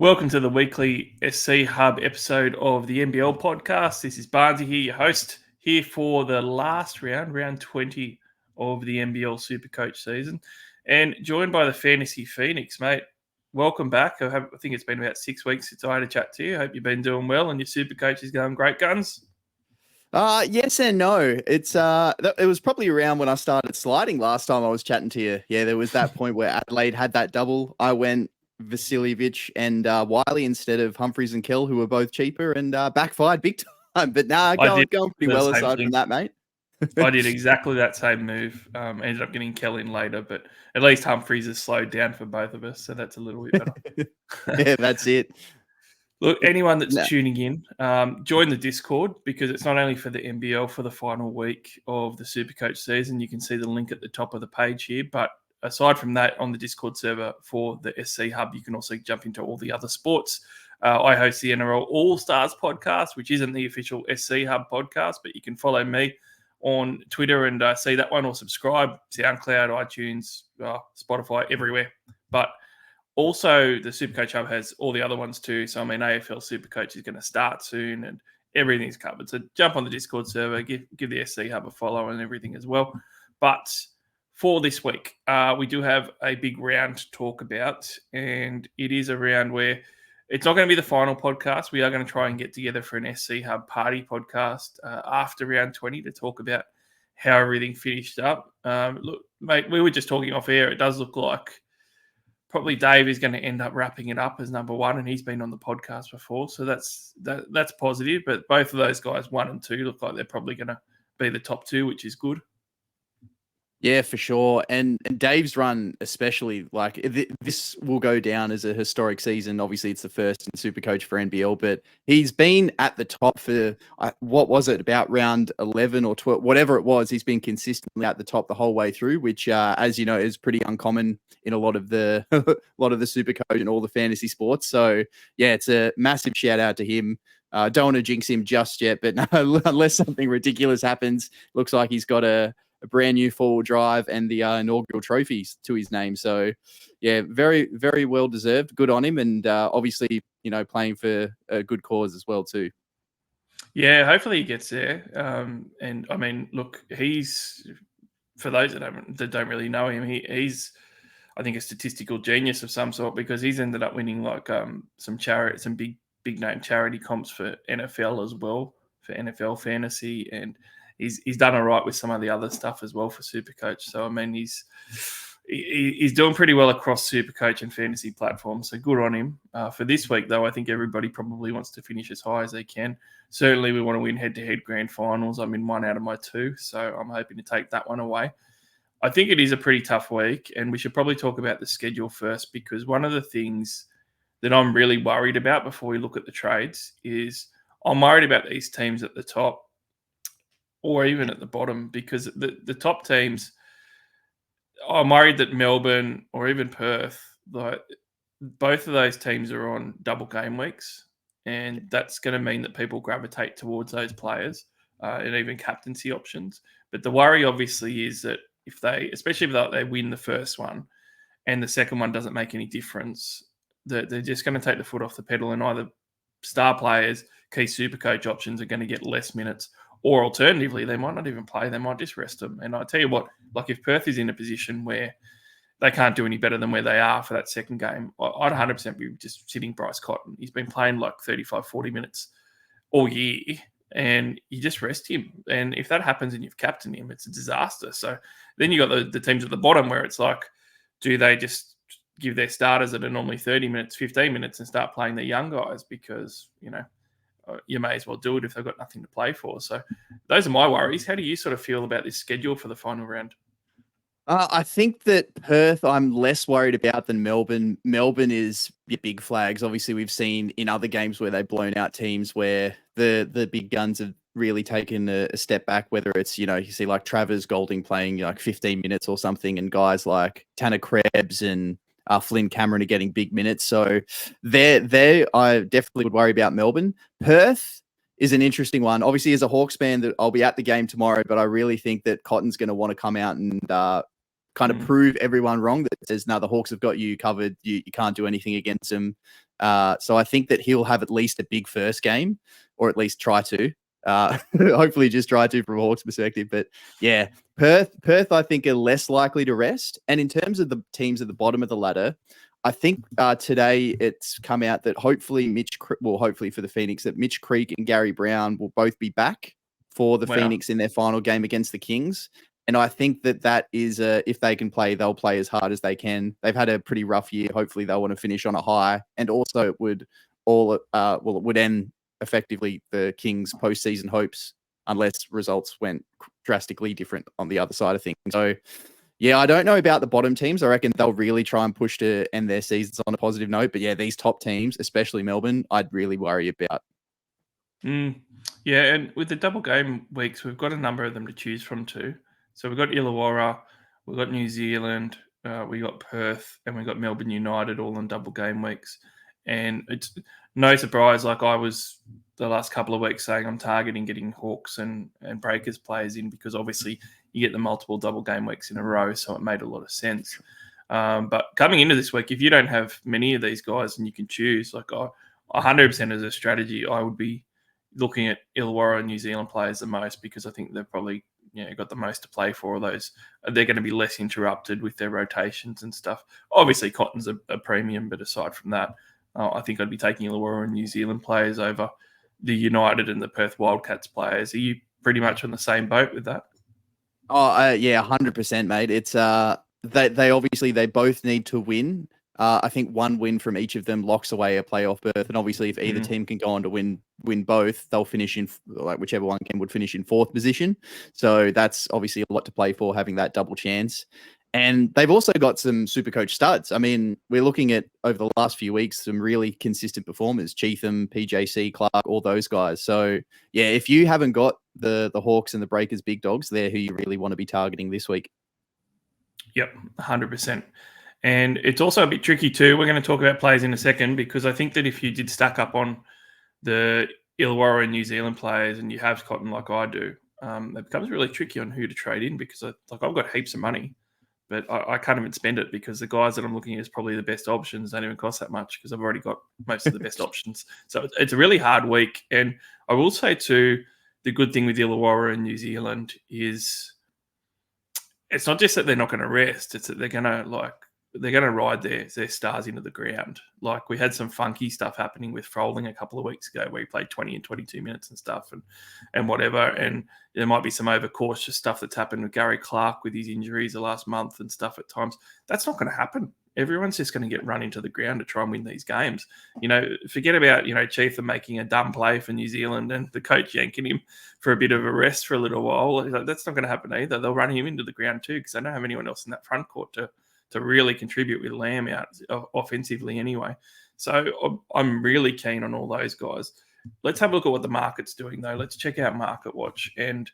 Welcome to the weekly SC Hub episode of the NBL podcast. This is Barnesy here, your host, here for the last round 20 of the NBL Supercoach season, and joined by the Fantasy Phoenix, mate. Welcome back. I think it's been about 6 weeks since I had a chat to you. I hope you've been doing well and your Supercoach is going great guns. Yes and no. It was probably around when I started sliding last time I was chatting to you. Yeah, there was that point where Adelaide had that double. I went Vasiljevic and Wiley instead of Humphreys and Kell, who were both cheaper, and backfired big time. But going pretty well aside from that, mate. I did exactly that same move. Ended up getting Kell in later, but at least Humphreys has slowed down for both of us, so that's a little bit better. Yeah, that's it. Look, anyone that's tuning in, join the Discord because it's not only for the NBL for the final week of the Supercoach season. You can see the link at the top of the page here. But aside from that, on the Discord server for the SC Hub, you can also jump into all the other sports. I host the NRL All-Stars podcast, which isn't the official SC Hub podcast, but you can follow me on Twitter and see that one, or subscribe, SoundCloud, iTunes, Spotify, everywhere. But also, the Supercoach Hub has all the other ones too. So, AFL Supercoach is going to start soon and everything's covered. So, jump on the Discord server, give the SC Hub a follow and everything as well. But for this week, we do have a big round to talk about. And it is a round where it's not going to be the final podcast. We are going to try and get together for an SC Hub party podcast after round 20 to talk about how everything finished up. Look, mate, we were just talking off air. It does look like probably Dave is going to end up wrapping it up as number one, and he's been on the podcast before, so that's positive. But both of those guys, 1 and 2, look like they're probably going to be the top two, which is good. Yeah, for sure. And Dave's run especially, like this will go down as a historic season. Obviously, it's the first in Supercoach for NBL, but he's been at the top for, what was it, about round 11 or 12, whatever it was. He's been consistently at the top the whole way through, which, as you know, is pretty uncommon in a lot of the Supercoach and all the fantasy sports. So, yeah, it's a massive shout out to him. Don't want to jinx him just yet, but no, unless something ridiculous happens, looks like he's got a brand new four-wheel drive and the inaugural trophies to his name. So, yeah, very, very well deserved. Good on him. And obviously, playing for a good cause as well, too. Yeah, hopefully he gets there. And look, he's, for those that don't really know him, he's, I think, a statistical genius of some sort, because he's ended up winning like some big name charity comps for NFL as well, for NFL fantasy, and he's done all right with some of the other stuff as well for Supercoach. So, he's doing pretty well across Supercoach and fantasy platforms. So good on him. For this week, though, I think everybody probably wants to finish as high as they can. Certainly, we want to win head-to-head grand finals. I'm in 1 out of my 2, so I'm hoping to take that one away. I think it is a pretty tough week, and we should probably talk about the schedule first, because one of the things that I'm really worried about before we look at the trades is I'm worried about these teams at the top, or even at the bottom, because the top teams, I'm worried that Melbourne or even Perth, like, both of those teams are on double game weeks, and that's going to mean that people gravitate towards those players and even captaincy options. But the worry obviously is that especially if they win the first one and the second one doesn't make any difference, that they're just going to take the foot off the pedal, and either star players, key Supercoach options, are going to get less minutes, or alternatively, they might not even play. They might just rest them. And I tell you what, like, if Perth is in a position where they can't do any better than where they are for that second game, I'd 100% be just sitting Bryce Cotton. He's been playing like 35, 40 minutes all year, and you just rest him. And if that happens and you've captained him, it's a disaster. So then you got the teams at the bottom where it's like, do they just give their starters that are normally 30 minutes, 15 minutes and start playing their young guys? Because, you may as well do it if they've got nothing to play for. So those are my worries. How do you sort of feel about this schedule for the final round? I think that Perth I'm less worried about than Melbourne. Melbourne is big flags. Obviously, we've seen in other games where they've blown out teams where the big guns have really taken a step back, whether it's, you see like Travers Golding playing like 15 minutes or something, and guys like Tanner Krebs and Flynn Cameron are getting big minutes. So there I definitely would worry about Melbourne. Perth is an interesting one. Obviously, as a Hawks fan, that I'll be at the game tomorrow, but I really think that Cotton's going to want to come out and kind of prove everyone wrong, that says, no, the Hawks have got you covered. You can't do anything against them. So I think that he'll have at least a big first game, or at least try to. Hopefully just try to from a Hawks perspective. But yeah, Perth, I think, are less likely to rest. And in terms of the teams at the bottom of the ladder, I think today it's come out that hopefully hopefully for the Phoenix, that Mitch Creek and Gary Brown will both be back for the Phoenix in their final game against the Kings. And I think that is, if they can play, they'll play as hard as they can. They've had a pretty rough year. Hopefully they'll want to finish on a high. And also it would it would end effectively the Kings' postseason hopes, unless results went drastically different on the other side of things. So, yeah, I don't know about the bottom teams. I reckon they'll really try and push to end their seasons on a positive note. But yeah, these top teams, especially Melbourne, I'd really worry about. Yeah, and with the double game weeks, we've got a number of them to choose from too. So we've got Illawarra, we've got New Zealand, we got Perth, and we've got Melbourne United all on double game weeks. And it's no surprise, like I was the last couple of weeks saying I'm targeting getting Hawks and Breakers players in, because obviously you get the multiple double game weeks in a row, so it made a lot of sense. But coming into this week, if you don't have many of these guys and you can choose, like 100% as a strategy, I would be looking at Illawarra and New Zealand players the most, because I think they've probably got the most to play for. Those they're going to be less interrupted with their rotations and stuff. Obviously, Cotton's a premium, but aside from that, I think I'd be taking Illawarra and New Zealand players over the United and the Perth Wildcats players. Are you pretty much on the same boat with that? Oh, yeah, 100%, mate. It's they obviously they both need to win. I think one win from each of them locks away a playoff berth, and obviously, if either team can go on to win both, they'll finish in, like, whichever one would finish in fourth position. So that's obviously a lot to play for, having that double chance. And they've also got some super coach studs. I mean, we're looking at, over the last few weeks, some really consistent performers: Cheatham, PJC, Clark, all those guys. So yeah, if you haven't got the Hawks and the Breakers big dogs, they're who you really want to be targeting this week. Yep, 100%. And it's also a bit tricky too. We're going to talk about players in a second, because I think that if you did stack up on the Illawarra and New Zealand players and you have Cotton like I do, it becomes really tricky on who to trade in, because I've got heaps of money, but I can't even spend it, because the guys that I'm looking at as probably the best options don't even cost that much, because I've already got most of the best options. So it's a really hard week. And I will say too, the good thing with Illawarra and New Zealand is it's not just that they're not going to rest; it's that they're going to ride their stars into the ground. Like, we had some funky stuff happening with Froling a couple of weeks ago, where he played 20 and 22 minutes and stuff, and whatever. And there might be some overcautious stuff that's happened with Gary Clark with his injuries the last month and stuff at times. That's not going to happen. Everyone's just going to get run into the ground to try and win these games. Forget about, Cheatham making a dumb play for New Zealand and the coach yanking him for a bit of a rest for a little while. That's not going to happen either. They'll run him into the ground too, because they don't have anyone else in that front court to really contribute with Lamb out offensively anyway. So I'm really keen on all those guys. Let's have a look at what the market's doing, though. Let's check out Market Watch. And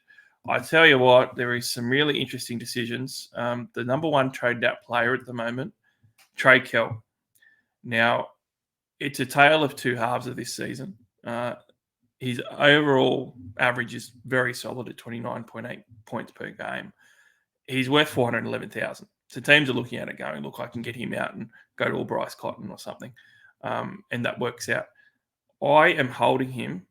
I tell you what, there is some really interesting decisions. The number one traded out player at the moment, Trey Kell. Now, it's a tale of two halves of this season. His overall average is very solid at 29.8 points per game. He's worth 411,000. So teams are looking at it going, look, I can get him out and go to all Bryce Cotton or something. And that works out. I am holding him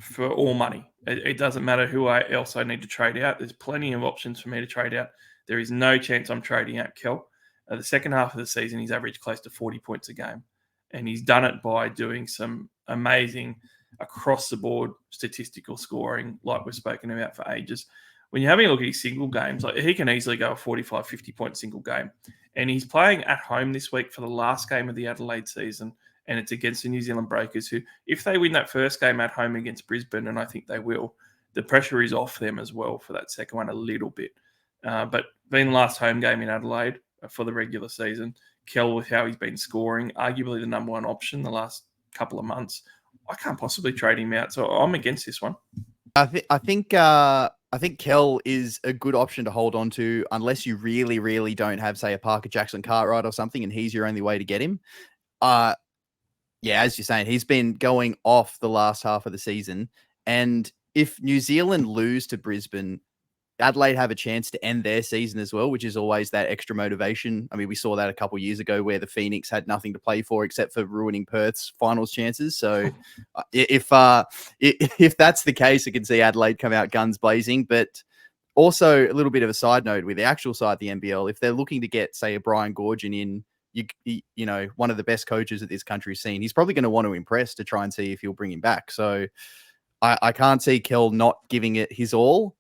for all money. It doesn't matter who else I need to trade out. There's plenty of options for me to trade out. There is no chance I'm trading out Kell. The second half of the season, he's averaged close to 40 points a game. And he's done it by doing some amazing across-the-board statistical scoring, like we've spoken about for ages. When you're having a look at his single games, like, he can easily go a 45, 50-point single game. And he's playing at home this week for the last game of the Adelaide season, and it's against the New Zealand Breakers, who, if they win that first game at home against Brisbane, and I think they will, the pressure is off them as well for that second one a little bit. But being the last home game in Adelaide for the regular season, Kell, with how he's been scoring, arguably the number one option the last couple of months, I can't possibly trade him out. So I'm against this one. I think Kell is a good option to hold on to, unless you really, really don't have, say, a Parker Jackson Cartwright or something, and he's your only way to get him. Yeah, as you're saying, he's been going off the last half of the season. And if New Zealand lose to Brisbane, Adelaide have a chance to end their season as well, which is always that extra motivation. I mean, we saw that a couple of years ago where the Phoenix had nothing to play for except for ruining Perth's finals chances. So if that's the case, I can see Adelaide come out guns blazing. But also a little bit of a side note with the actual side, the NBL, if they're looking to get, say, a Brian Goorjian in, you know, one of the best coaches that this country's seen, he's probably going to want to impress to try and see if he'll bring him back. So I can't see Kel not giving it his all,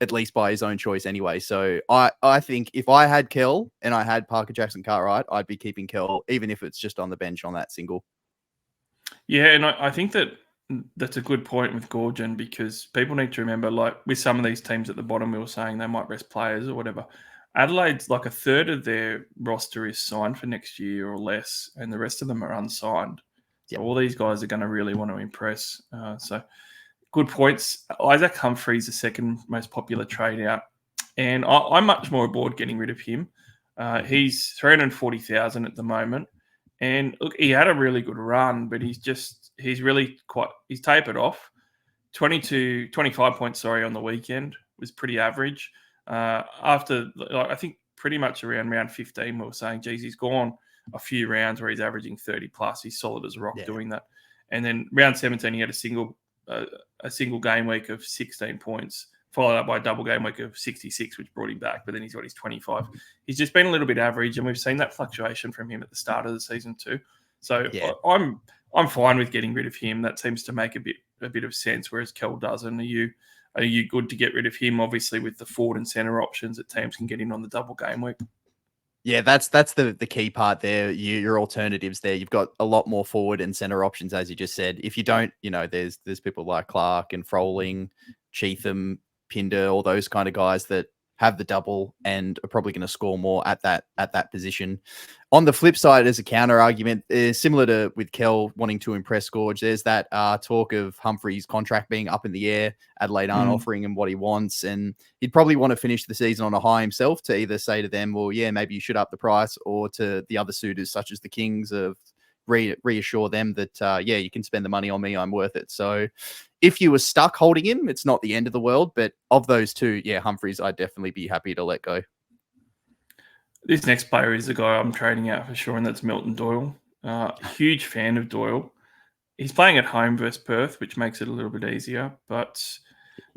at least by his own choice anyway. So I think if I had Kel and I had Parker Jackson Cartwright, I'd be keeping Kel, even if it's just on the bench on that single. Yeah, and I think that's a good point with Gorgon, because people need to remember, like with some of these teams at the bottom, we were saying they might rest players or whatever. Adelaide's like a third of their roster is signed for next year or less, and the rest of them are unsigned. So all these guys are going to really want to impress. So good points. Isaac Humphrey's the second most popular trade out, and I'm much more aboard getting rid of him. He's 340,000 at the moment, and look, he had a really good run, but he's tapered off. 25 points, on the weekend was pretty average. After, I think pretty much around round 15, we were saying, geez, he's gone a few rounds where he's averaging 30 plus. He's solid as a rock doing that. And then round 17, he had a single game week of 16 points, followed up by a double game week of 66, which brought him back. But then he's got his 25. He's just been a little bit average, and we've seen that fluctuation from him at the start of the season too. So I'm fine with getting rid of him. That seems to make a bit of sense, whereas Kel doesn't. Are you good to get rid of him? Obviously, with the forward and center options that teams can get in on the double game week. Yeah, that's the key part there. Your alternatives there. You've got a lot more forward and center options, as you just said. If you don't, there's people like Clark and Froling, Cheatham, Pinder, all those kind of guys that have the double and are probably going to score more at that position. On the flip side, as a counter argument, similar to with Kel wanting to impress Gorge, there's that talk of Humphrey's contract being up in the air. Adelaide aren't offering him what he wants, and he'd probably want to finish the season on a high himself to either say to them, well, yeah, maybe you should up the price, or to the other suitors such as the Kings of reassure them that, you can spend the money on me, I'm worth it. So if you were stuck holding him, it's not the end of the world. But of those two, Humphreys, I'd definitely be happy to let go. This next player is the guy I'm trading out for sure, and that's Milton Doyle. Huge fan of Doyle. He's playing at home versus Perth, which makes it a little bit easier. But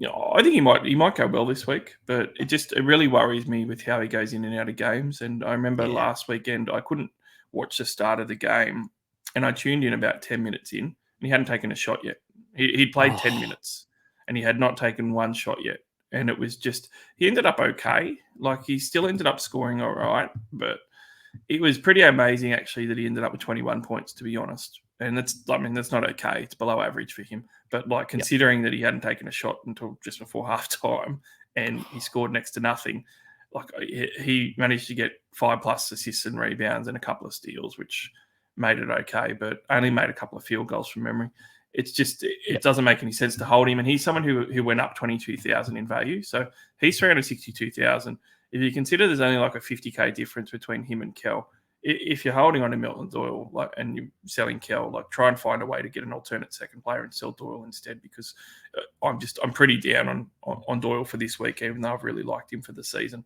I think he might go well this week. But it really worries me with how he goes in and out of games. And I remember last weekend I couldn't watch the start of the game, and I tuned in about 10 minutes in, and he hadn't taken a shot yet. He'd played 10 minutes, and he had not taken one shot yet. And it was just, he ended up okay. Like, he still ended up scoring all right, but it was pretty amazing, actually, that he ended up with 21 points, to be honest. And that's not okay. It's below average for him. But, considering that he hadn't taken a shot until just before halftime and he scored next to nothing, he managed to get 5+ assists and rebounds and a couple of steals, which made it okay, but only made a couple of field goals from memory. It's just, it doesn't make any sense to hold him. And he's someone who went up 22,000 in value. So he's 362,000. If you consider there's only like a 50K difference between him and Kel, if you're holding on to Milton Doyle and you're selling Kel, try and find a way to get an alternate second player and sell Doyle instead, because I'm pretty down on Doyle for this week, even though I've really liked him for the season.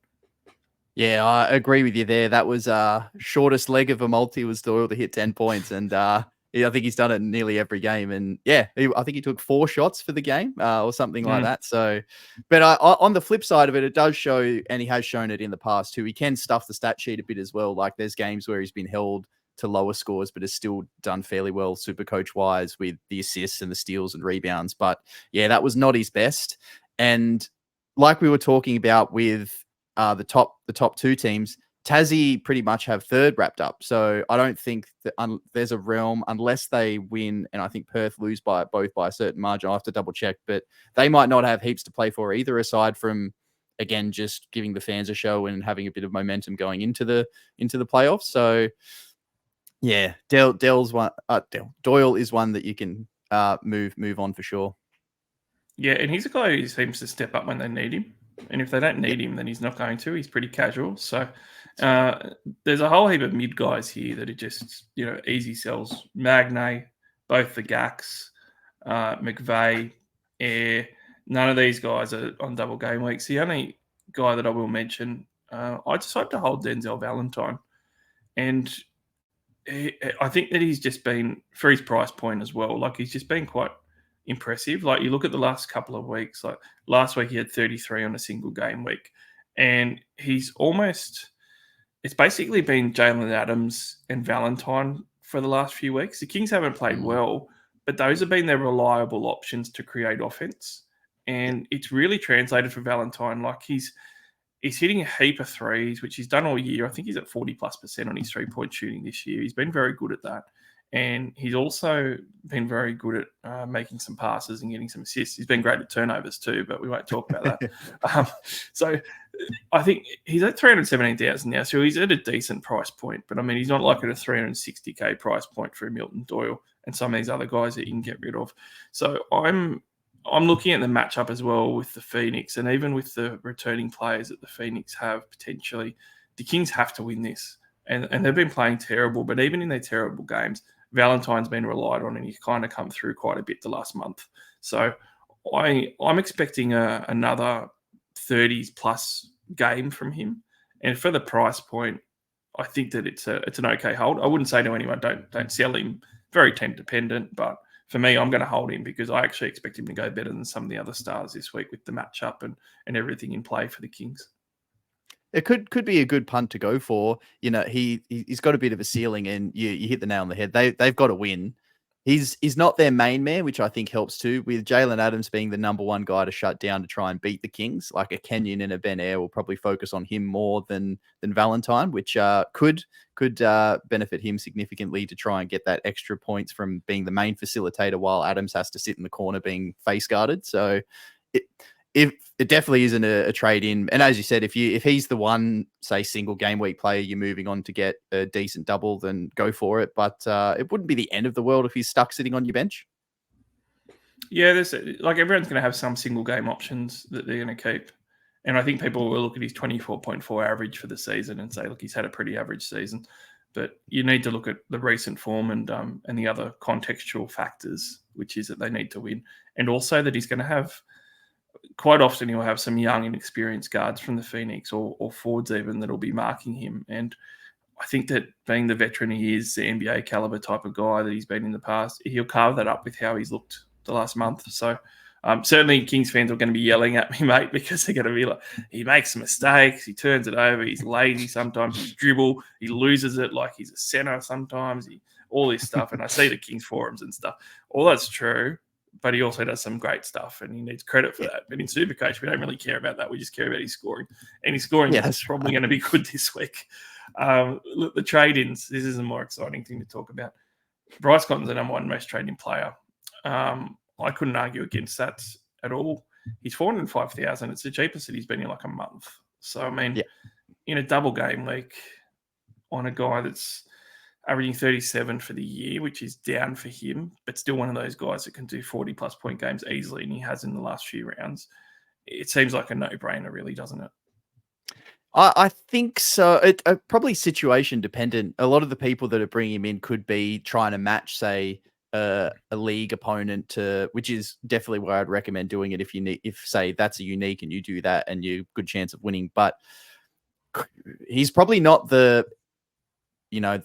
Yeah, I agree with you there. That was shortest leg of a multi was Doyle to hit 10 points. And I think he's done it in nearly every game. And I think he took 4 shots for the game or something like that. So, but on the flip side of it, it does show, and he has shown it in the past too, he can stuff the stat sheet a bit as well. Like, there's games where he's been held to lower scores, but has still done fairly well super coach wise with the assists and the steals and rebounds. But that was not his best. And like we were talking about with the top 2 teams, Tassie pretty much have third wrapped up. So I don't think that there's a realm, unless they win, and I think Perth lose both by a certain margin. I'll have to double check, but they might not have heaps to play for either, aside from, again, just giving the fans a show and having a bit of momentum going into the playoffs. So Doyle is one that you can move on for sure. Yeah, and he's a guy who seems to step up when they need him. And if they don't need him, then he's not going to. He's pretty casual. So there's a whole heap of mid guys here that are just, easy sells. Magnay, both the Gax, McVeigh, Air, None of these guys are on double game weeks. The only guy that I will mention, I just hope to hold Denzel Valentine. And I think that he's just been, for his price point as well, like he's just been quite impressive. Like you look at the last couple of weeks, like last week he had 33 on a single game week. And he's almost, it's basically been Jalen Adams and Valentine for the last few weeks. The Kings haven't played well, but those have been their reliable options to create offense. And it's really translated for Valentine. Like he's hitting a heap of threes, which he's done all year. I think he's at 40+% on his 3-point shooting this year. He's been very good at that. And he's also been very good at making some passes and getting some assists. He's been great at turnovers too, but we won't talk about that. So I think he's at 317,000 now, so he's at a decent price point. But I mean, he's not like at a 360K price point for a Milton Doyle and some of these other guys that you can get rid of. So I'm looking at the matchup as well with the Phoenix, and even with the returning players that the Phoenix have potentially, the Kings have to win this. And they've been playing terrible, but even in their terrible games, Valentine's been relied on, and he's kind of come through quite a bit the last month. So I'm expecting another 30s plus game from him. And for the price point, I think that it's an okay hold. I wouldn't say to anyone, don't sell him. Very team dependent, but for me, I'm going to hold him because I actually expect him to go better than some of the other stars this week with the matchup and everything in play for the Kings. It could be a good punt to go for. You know, he's got a bit of a ceiling, and you hit the nail on the head. They've got to win. He's not their main man, which I think helps too. With Jalen Adams being the number one guy to shut down to try and beat the Kings, like a Kenyon and a Ben Air will probably focus on him more than Valentine, which could benefit him significantly to try and get that extra points from being the main facilitator while Adams has to sit in the corner being face guarded. So if it definitely isn't a trade in, and as you said, if he's the one, say, single game week player you're moving on to get a decent double, then go for it. But it wouldn't be the end of the world if he's stuck sitting on your bench. Yeah, there's like everyone's going to have some single game options that they're going to keep, and I think people will look at his 24.4 average for the season and say, look, he's had a pretty average season. But you need to look at the recent form and the other contextual factors, which is that they need to win, and also that he's going to have. Quite often he'll have some young, inexperienced guards from the Phoenix or forwards even that'll be marking him. And I think that being the veteran he is, the NBA caliber type of guy that he's been in the past, he'll carve that up with how he's looked the last month. So certainly Kings fans are going to be yelling at me, mate, because they're going to be like, he makes mistakes, he turns it over, he's lazy sometimes, he dribble, he loses it like he's a center sometimes, all this stuff. And I see the Kings forums and stuff. All that's true. But he also does some great stuff, and he needs credit for that. But in Supercoach, we don't really care about that. We just care about his scoring. And his scoring is probably going to be good this week. Look, the trade-ins, this is a more exciting thing to talk about. Bryce Cotton's the number one most trading player. I couldn't argue against that at all. He's 405,000. It's the cheapest that he's been in like a month. So, I mean, in a double game week on a guy that's averaging 37 for the year, which is down for him, but still one of those guys that can do 40-plus point games easily, and he has in the last few rounds. It seems like a no-brainer, really, doesn't it? I think so. It probably situation dependent. A lot of the people that are bringing him in could be trying to match, say, a league opponent to, which is definitely where I'd recommend doing it if say that's a unique and you do that and you good chance of winning. But he's probably not the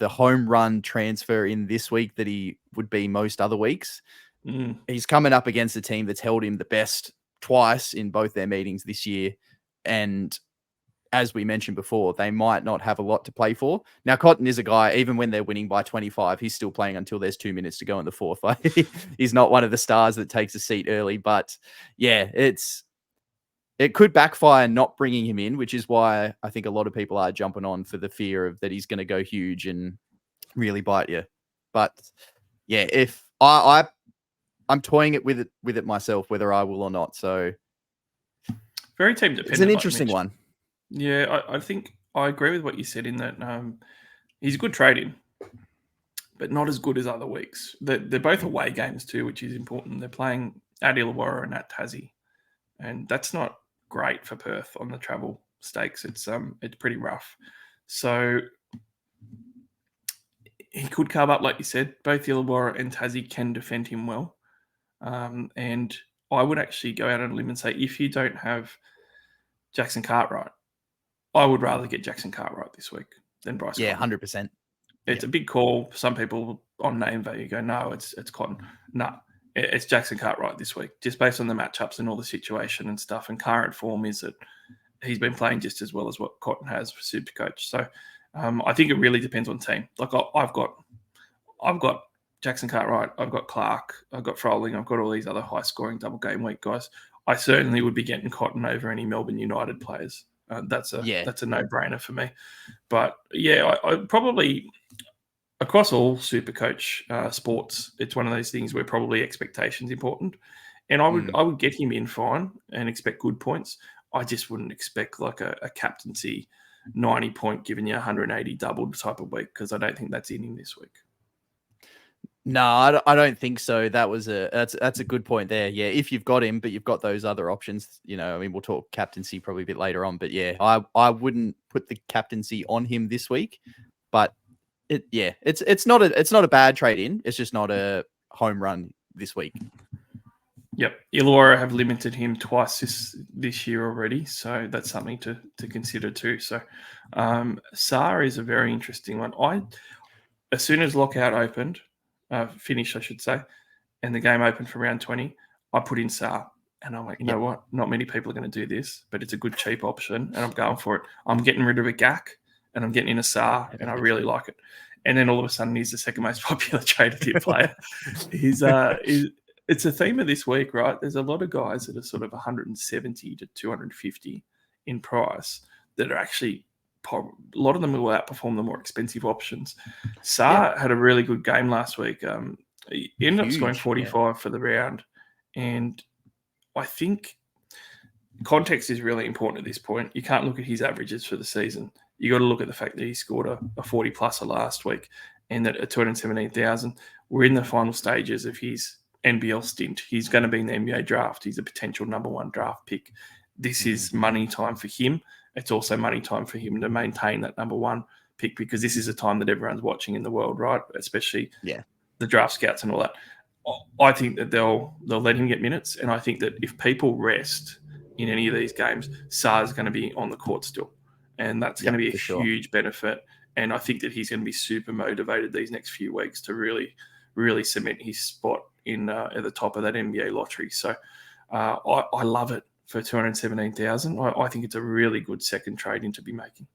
home run transfer in this week that he would be most other weeks. He's coming up against a team that's held him the best twice in both their meetings this year. And as we mentioned before, they might not have a lot to play for. Now, Cotton is a guy, even when they're winning by 25, he's still playing until there's 2 minutes to go in the fourth. He's not one of the stars that takes a seat early. But yeah, it could backfire not bringing him in, which is why I think a lot of people are jumping on for the fear of that he's going to go huge and really bite you. But yeah, if I'm toying it with it myself, whether I will or not. So very team dependent. It's an interesting one. Yeah, I think I agree with what you said in that he's a good trade-in, but not as good as other weeks. They're both away games too, which is important. They're playing at Illawarra and at Tassie, and that's not great for Perth on the travel stakes. It's pretty rough. So he could carve up, like you said. Both Illawarra and Tassie can defend him well, and I would actually go out on a limb and say if you don't have Jackson Cartwright, I would rather get Jackson Cartwright this week than Bryce Yeah, Cotton. 100%. It's a big call. Some people on name value go, no, it's Cotton. No, it's Jackson Cartwright this week, just based on the matchups and all the situation and stuff. And current form is that he's been playing just as well as what Cotton has for Supercoach. So I think it really depends on team. Like I've got Jackson Cartwright, I've got Clark, I've got Froling, I've got all these other high-scoring double game week guys. I certainly would be getting Cotton over any Melbourne United players. That's a no-brainer for me. But yeah, I probably across all Supercoach sports, it's one of those things where probably expectations important. And I would get him in fine and expect good points. I just wouldn't expect like a captaincy 90 point giving you 180 doubled type of week because I don't think that's in him this week. No, I don't think so. That's a good point there. Yeah, if you've got him, but you've got those other options, I mean, we'll talk captaincy probably a bit later on. But yeah, I wouldn't put the captaincy on him this week. But it's not a bad trade in. It's just not a home run this week. Yep, Illawarra have limited him twice this year already, so that's something to consider too. So, Saar is a very interesting one. As soon as lockout opened, finished, I should say, and the game opened for round 20, I put in Saar, and I'm like, you know what? Not many people are going to do this, but it's a good cheap option, and I'm going for it. I'm getting rid of a Gak, and I'm getting in a Saar, and I really like it. And then all of a sudden, he's the second most popular traded player. It's a theme of this week, right? There's a lot of guys that are sort of 170 to 250 in price that are actually, a lot of them will outperform the more expensive options. Saar had a really good game last week. He ended up scoring 45 for the round. And I think context is really important at this point. You can't look at his averages for the season. You got to look at the fact that he scored a 40-pluser last week and that at 217,000, we're in the final stages of his NBL stint. He's going to be in the NBA draft. He's a potential number one draft pick. This is money time for him. It's also money time for him to maintain that number one pick because this is a time that everyone's watching in the world, right? Especially the draft scouts and all that. I think that they'll let him get minutes, and I think that if people rest in any of these games, Saar's going to be on the court still, and that's going to be a huge benefit. And I think that he's going to be super motivated these next few weeks to really, really cement his spot at the top of that NBA lottery. So I love it for 217,000. I think it's a really good second trade-in to be making.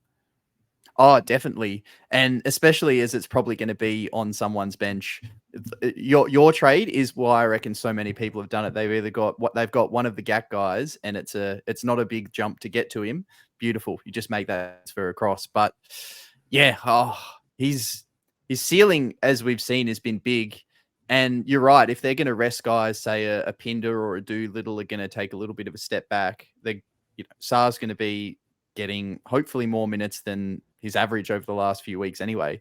Oh, definitely. And especially as it's probably going to be on someone's bench. Your trade is why I reckon so many people have done it. They've got one of the GAC guys and it's not a big jump to get to him. Beautiful. You just make that transfer across. But yeah, his ceiling, as we've seen, has been big. And you're right. If they're going to rest guys, say a Pinder or a Doolittle are going to take a little bit of a step back, Saar's going to be getting hopefully more minutes than his average over the last few weeks anyway.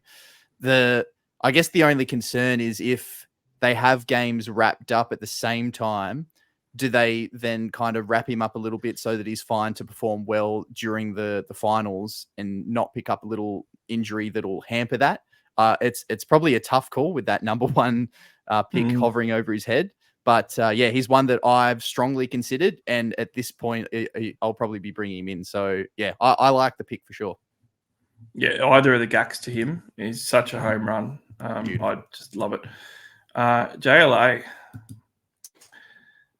I guess the only concern is if they have games wrapped up at the same time, do they then kind of wrap him up a little bit so that he's fine to perform well during the finals and not pick up a little injury that'll hamper that? It's probably a tough call with that number one pick hovering over his head. But he's one that I've strongly considered. And at this point, I'll probably be bringing him in. So, yeah, I like the pick for sure. Yeah, either of the Gaks to him is such a home run. I just love it. JLA,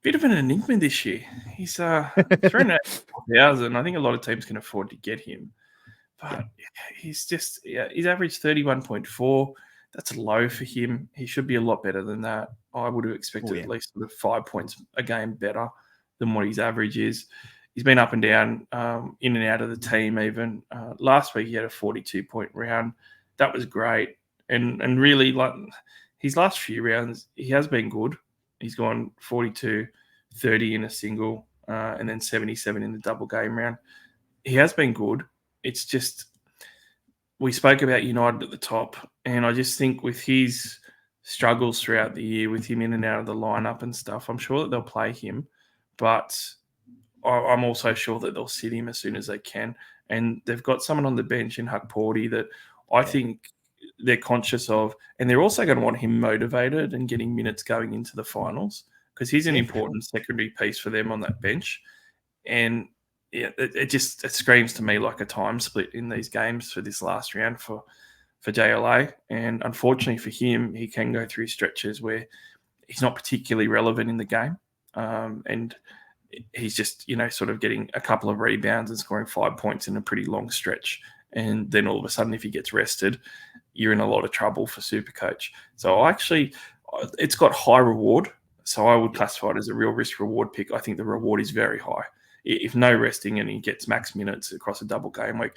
bit of an enigma this year. He's thrown out 4,000. I think a lot of teams can afford to get him. But he's averaged 31.4. That's low for him. He should be a lot better than that. I would have expected at least sort of 5 points a game better than what his average is. He's been up and down, in and out of the team even. Last week he had a 42-point round. That was great. And really, like his last few rounds, he has been good. He's gone 42, 30 in a single, and then 77 in the double game round. He has been good. It's just we spoke about United at the top, and I just think with his struggles throughout the year, with him in and out of the lineup and stuff, I'm sure that they'll play him, but I'm also sure that they'll sit him as soon as they can. And they've got someone on the bench in Huck Porty that I think they're conscious of, and they're also going to want him motivated and getting minutes going into the finals. because he's an Yeah, important secondary piece for them on that bench. And yeah, it screams to me like a time split in these games for this last round for JLA. And unfortunately for him, he can go through stretches where he's not particularly relevant in the game. And he's just, sort of getting a couple of rebounds and scoring 5 points in a pretty long stretch. And then all of a sudden, if he gets rested, you're in a lot of trouble for Supercoach. So it's got high reward. So I would classify it as a real risk reward pick. I think the reward is very high. If no resting and he gets max minutes across a double game week,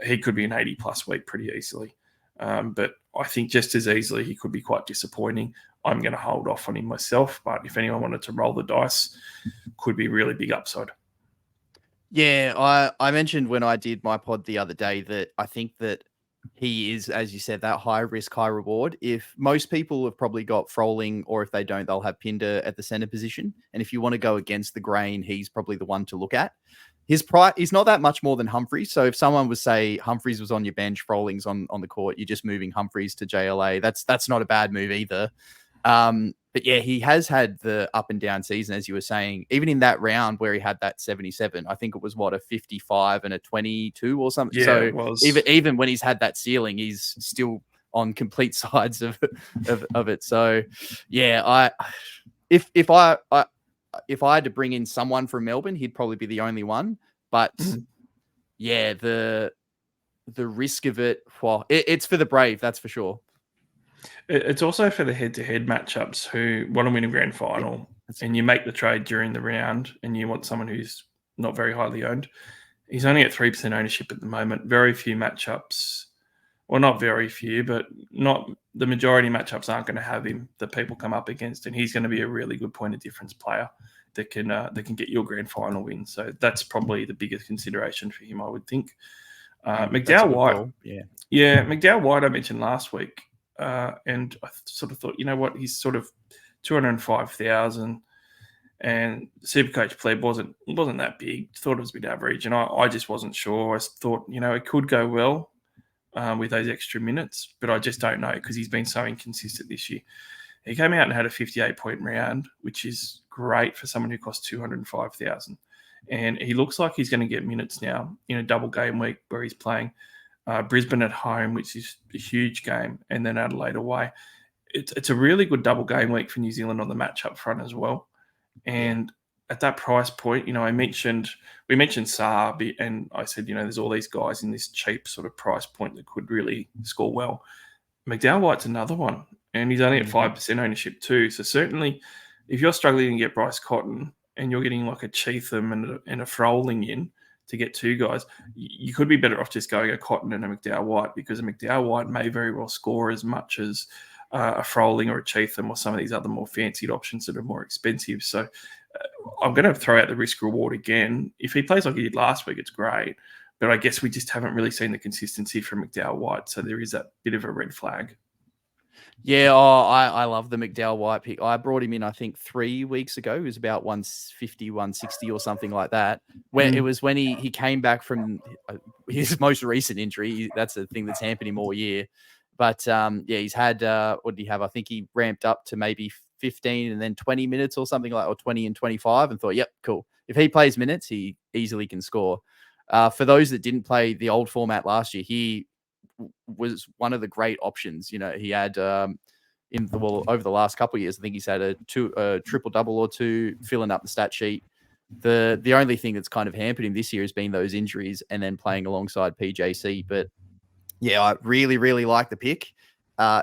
he could be an 80 plus week pretty easily. But I think just as easily he could be quite disappointing. I'm going to hold off on him myself. But if anyone wanted to roll the dice, could be really big upside. Yeah, I mentioned when I did my pod the other day that I think that he is, as you said, that high risk, high reward. If most people have probably got Froling, or if they don't, they'll have Pinder at the center position. And if you want to go against the grain, he's probably the one to look at. His price, he's not that much more than Humphreys. So if someone was say Humphreys was on your bench, Froling's on the court, you're just moving Humphreys to JLA. That's not a bad move either. But yeah, he has had the up and down season, as you were saying. Even in that round where he had that 77, I think it was a 55 and a 22 or something. Yeah, so it was. even when he's had that ceiling, he's still on complete sides of it. So yeah, if I had to bring in someone from Melbourne, he'd probably be the only one. But yeah, the risk of it, well, it's for the brave, that's for sure. It's also for the head-to-head matchups who want to win a grand final, and you make the trade during the round, and you want someone who's not very highly owned. He's only at 3% ownership at the moment. Very few matchups, well, not very few, but not the majority of matchups aren't going to have him that people come up against, and he's going to be a really good point of difference player that can get your grand final win. So that's probably the biggest consideration for him, I would think. McDowell White, McDowell White I mentioned last week. And I sort of thought, you know what, he's sort of 205,000, and Supercoach pleb wasn't that big. Thought it was a bit average, and I just wasn't sure. I thought, it could go well with those extra minutes, but I just don't know because he's been so inconsistent this year. He came out and had a 58-point round, which is great for someone who costs 205,000, and he looks like he's going to get minutes now in a double game week where he's playing Brisbane at home, which is a huge game, and then Adelaide away. It's a really good double game week for New Zealand on the match up front as well. And at that price point, we mentioned Saab, and I said, there's all these guys in this cheap sort of price point that could really score well. McDowell White's another one, and he's only at 5% ownership too. So certainly, if you're struggling to get Bryce Cotton and you're getting like a Cheatham and a Froling in to get two guys, you could be better off just going a Cotton and a McDowell White, because a McDowell White may very well score as much as a Froling or a Cheatham or some of these other more fancied options that are more expensive. So I'm going to throw out the risk reward again. If he plays like he did last week, it's great. But I guess we just haven't really seen the consistency from McDowell White. So there is that bit of a red flag. Yeah, I love the McDowell White pick. I brought him in, I think, 3 weeks ago. He was about 150, 160 or something like that. It was when he came back from his most recent injury. That's the thing that's hampered him all year. But he's had, what did he have? I think he ramped up to maybe 15 and then 20 minutes or something like, or 20 and 25, and thought, yep, cool. If he plays minutes, he easily can score. For those that didn't play the old format last year, he was one of the great options. He had over the last couple of years, I think he's had a triple double or two, filling up the stat sheet. The only thing that's kind of hampered him this year has been those injuries and then playing alongside PJC. But yeah, I really, really like the pick.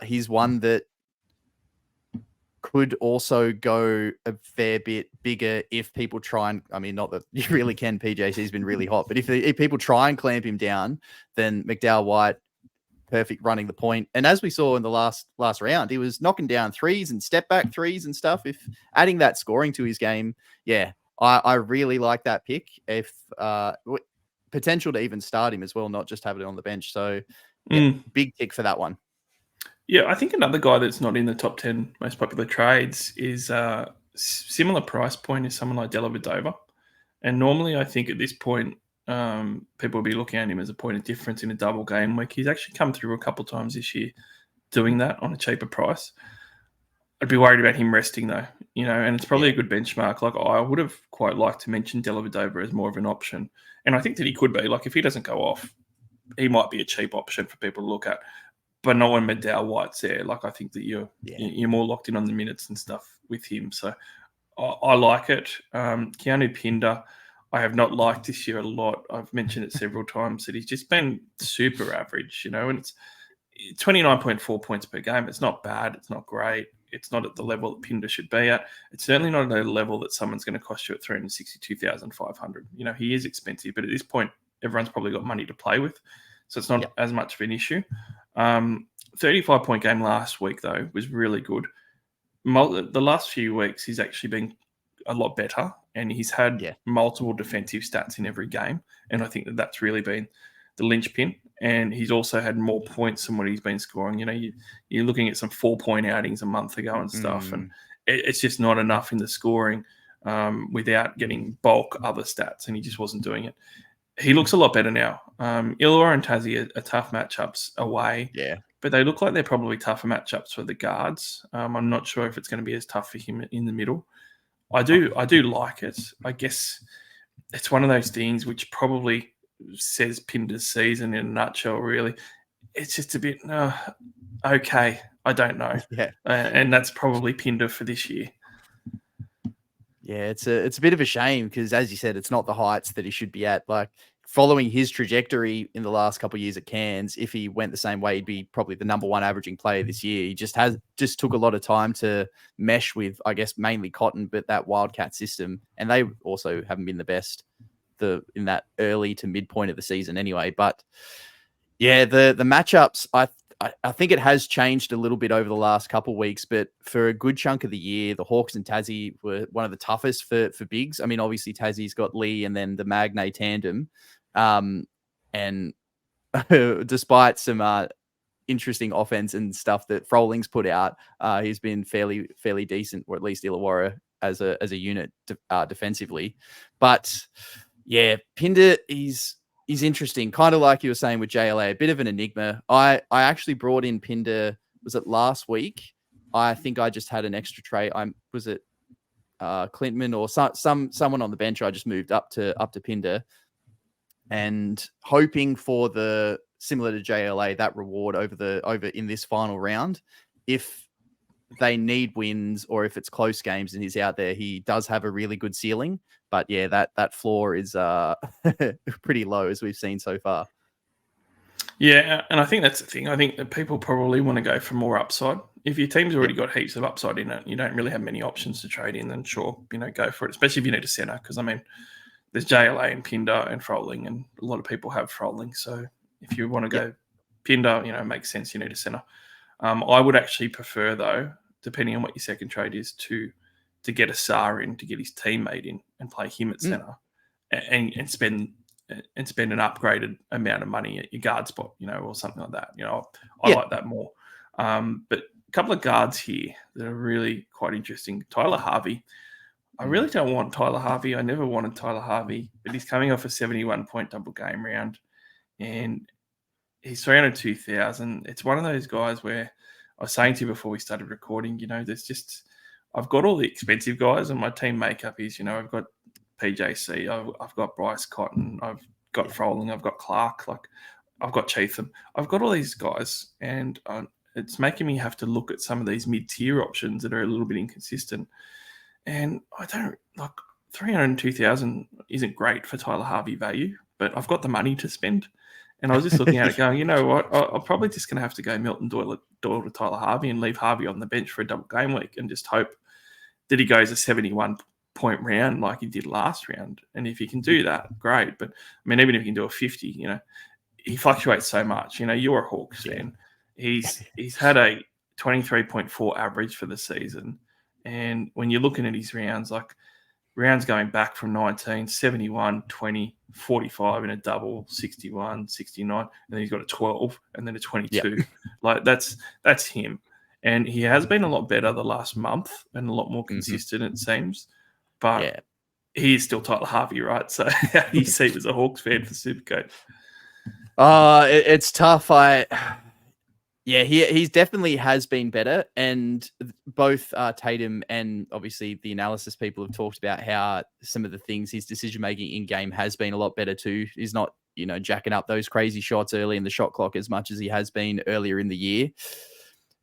He's one that could also go a fair bit bigger if people try and, not that you really can, PJC's been really hot, but if people try and clamp him down, then McDowell White, perfect running the point. And as we saw in the last round, he was knocking down threes and step back threes and stuff. If adding that scoring to his game, I really like that pick. If potential to even start him as well, not just have it on the bench. So big tick for that one. Yeah, I think another guy that's not in the top 10 most popular trades is similar price point as someone like Dellavedova. And normally I think at this point, people will be looking at him as a point of difference in a double game week. He's actually come through a couple of times this year doing that on a cheaper price. I'd be worried about him resting though, and it's probably Yeah. a good benchmark. Like I would have quite liked to mention Dellavedova as more of an option, and I think that he could be. Like if he doesn't go off, he might be a cheap option for people to look at. But not when McDowell White's there. Like I think that you're more locked in on the minutes and stuff with him. So I like it. Keanu Pinder, I have not liked this year a lot. I've mentioned it several times that he's just been super average, and it's 29.4 points per game. It's not bad. It's not great. It's not at the level that Pinder should be at. It's certainly not at a level that someone's going to cost you at 362,500. He is expensive, but at this point, everyone's probably got money to play with. So it's not as much of an issue. 35-point game last week, though, was really good. The last few weeks, he's actually been a lot better, and he's had multiple defensive stats in every game. And I think that that's really been the linchpin. And he's also had more points than what he's been scoring. You're looking at some 4-point outings a month ago and stuff, and it's just not enough in the scoring without getting bulk other stats, and he just wasn't doing it. He looks a lot better now. Illawarra and Tassie are tough matchups away, but they look like they're probably tougher matchups for the guards. I'm not sure if it's going to be as tough for him in the middle. I do like it. I guess it's one of those things which probably says Pinder's season in a nutshell, really. It's just a bit, okay, I don't know. And that's probably Pinder for this year. Yeah, it's a bit of a shame because, as you said, it's not the heights that he should be at. Like, following his trajectory in the last couple of years at Cairns, if he went the same way, he'd be probably the number one averaging player this year. He just took a lot of time to mesh with, I guess, mainly Cotton, but that Wildcat system. And they also haven't been the best in that early to midpoint of the season anyway. But yeah, the matchups, I think it has changed a little bit over the last couple of weeks, but for a good chunk of the year, the Hawks and Tassie were one of the toughest for bigs. I mean, obviously Tassie's got Lee and then the Magne tandem. And despite some interesting offense and stuff that Froling's put out, he's been fairly decent, or at least Illawarra as a unit defensively. But yeah, Pinder is interesting, kind of like you were saying with JLA, a bit of an enigma. I actually brought in Pinder, was it last week? I think I just had an extra trade. Was it Clintman or someone on the bench? I just moved up to Pinder and hoping for the similar to JLA, that reward over in this final round. If they need wins or if it's close games and he's out there, he does have a really good ceiling. But yeah, that floor is pretty low as we've seen so far. Yeah, and I think that's the thing. I think that people probably want to go for more upside. If your team's already got heaps of upside in it, you don't really have many options to trade in, then sure, go for it, especially if you need a centre. Because, I mean, there's JLA and Pinder and Froling, and a lot of people have Froling. So if you want to go Pinder, it makes sense. You need a centre. I would actually prefer, though, depending on what your second trade is, to get a SAR in, to get his teammate in and play him at centre and spend an upgraded amount of money at your guard spot, or something like that. I like that more. But a couple of guards here that are really quite interesting. Tyler Harvey. I really don't want Tyler Harvey. I never wanted Tyler Harvey, but he's coming off a 71-point double game round, and he's 302,000. It's one of those guys where I was saying to you before we started recording, there's just, I've got all the expensive guys, and my team makeup is, I've got PJC, I've got Bryce Cotton, I've got Froling, I've got Clark, I've got Chatham. I've got all these guys, and it's making me have to look at some of these mid-tier options that are a little bit inconsistent. And I don't, 302,000 isn't great for Tyler Harvey value, but I've got the money to spend. And I was just looking at it going, you know what, I'm probably just going to have to go Milton Doyle to Tyler Harvey and leave Harvey on the bench for a double game week and just hope that he goes a 71-point round like he did last round. And if he can do that, great. But, I mean, even if he can do a 50, he fluctuates so much. You're a Hawks fan. He's had a 23.4 average for the season. And when you're looking at his rounds, rounds going back from 19, 71, 20, 45 in a double, 61, 69, and then he's got a 12 and then a 22. That's him. And he has been a lot better the last month and a lot more consistent, it seems. But he is still Tyler Harvey, right? So how do you see him as a Hawks fan for Supercoach? It's tough. Yeah, he's definitely has been better, and both Tatum and obviously the analysis people have talked about how some of the things his decision making in game has been a lot better too. He's not jacking up those crazy shots early in the shot clock as much as he has been earlier in the year.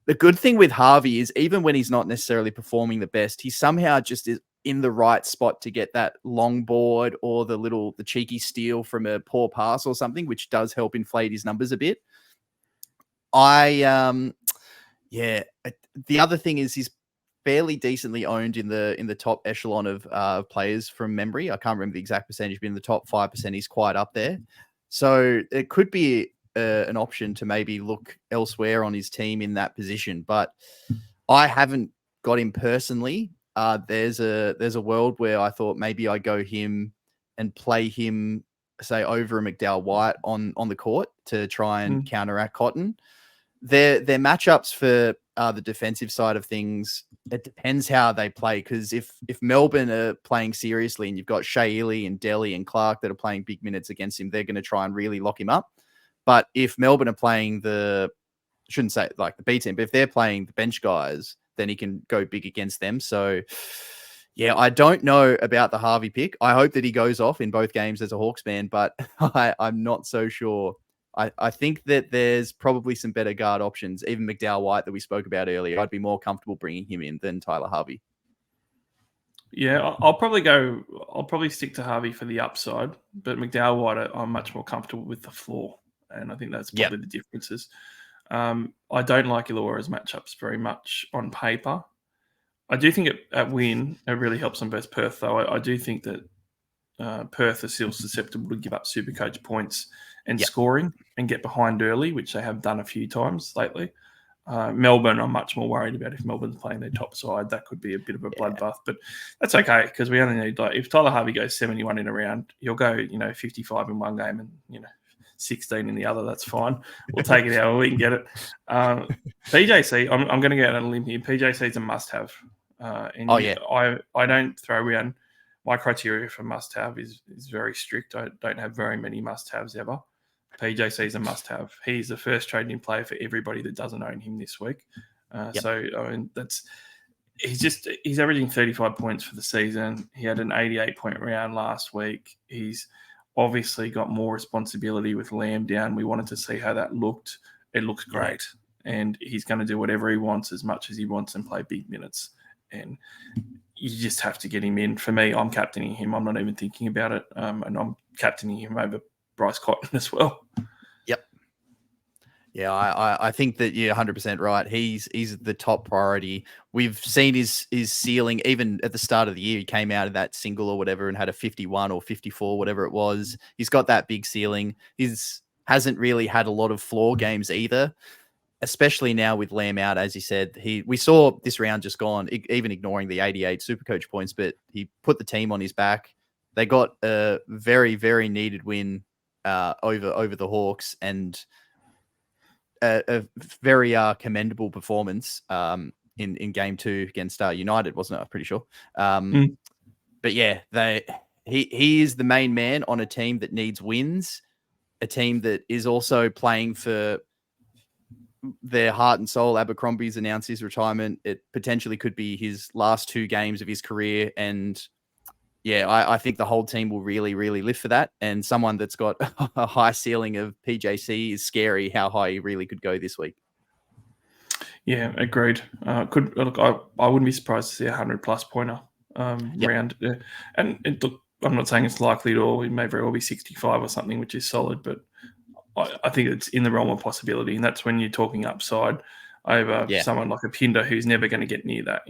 The good thing with Harvey is even when he's not necessarily performing the best, he somehow just is in the right spot to get that long board or the cheeky steal from a poor pass or something, which does help inflate his numbers a bit. Yeah. The other thing is he's fairly decently owned in the top echelon of players from memory. I can't remember the exact percentage, but in the top 5%, he's quite up there. So it could be an option to maybe look elsewhere on his team in that position. But I haven't got him personally. There's a world where I thought maybe I go him and play him, say, over a McDowell White on the court to try and counteract Cotton. Their matchups for the defensive side of things, it depends how they play. Because if Melbourne are playing seriously and you've got Shea Ely and Delhi and Clark that are playing big minutes against him, they're going to try and really lock him up. But if Melbourne are playing shouldn't say like the B team, but if they're playing the bench guys, then he can go big against them. So yeah, I don't know about the Harvey pick. I hope that he goes off in both games as a Hawks fan, but I'm not so sure. I think that there's probably some better guard options. Even McDowell White that we spoke about earlier, I'd be more comfortable bringing him in than Tyler Harvey. Yeah, I'll probably stick to Harvey for the upside, but McDowell White, I'm much more comfortable with the floor, and I think that's probably the differences. I don't like Illawarra's matchups very much on paper. I do think at win, it really helps on versus Perth, though. I do think that Perth are still susceptible to give up Supercoach points and scoring and get behind early, which they have done a few times lately. Melbourne, I'm much more worried about if Melbourne's playing their top side. That could be a bit of a bloodbath, but that's okay because we only need if Tyler Harvey goes 71 in a round, he'll go 55 in one game and 16 in the other. That's fine. We'll take it out. We can get it. PJC, I'm going to get on a limb here. PJC is a must-have. I don't throw around. My criteria for must-have is very strict. I don't have very many must-haves ever. PJC is a must-have. He's the first trading player for everybody that doesn't own him this week. So I mean, he's averaging 35 points for the season. He had an 88-point round last week. He's obviously got more responsibility with Lamb down. We wanted to see how that looked. It looks great, and he's going to do whatever he wants as much as he wants and play big minutes. And you just have to get him in. For me, I'm captaining him. I'm not even thinking about it, and I'm captaining him over Bryce Cotton as well. Yep. Yeah, I think that you're 100% right. He's the top priority. We've seen his ceiling even at the start of the year. He came out of that single or whatever and had a 51 or 54, whatever it was. He's got that big ceiling. He's hasn't really had a lot of floor games either, especially now with Lamb out, as you said. We saw this round just gone, even ignoring the 88 Supercoach points, but he put the team on his back. They got a very, very needed win over the Hawks, and a very commendable performance in game 2 against United, wasn't it? I'm pretty sure. But yeah, he is the main man on a team that needs wins, a team that is also playing for their heart and soul. Abercrombie's announced his retirement. It potentially could be his last 2 games of his career, and yeah, I think the whole team will really, really live for that. And someone that's got a high ceiling of PJC is scary how high he really could go this week. Yeah, agreed. I wouldn't be surprised to see 100+ pointer round. And look, I'm not saying it's likely at all. It may very well be 65 or something, which is solid, but I think it's in the realm of possibility. And that's when you're talking upside over someone like a Pinder who's never going to get near that,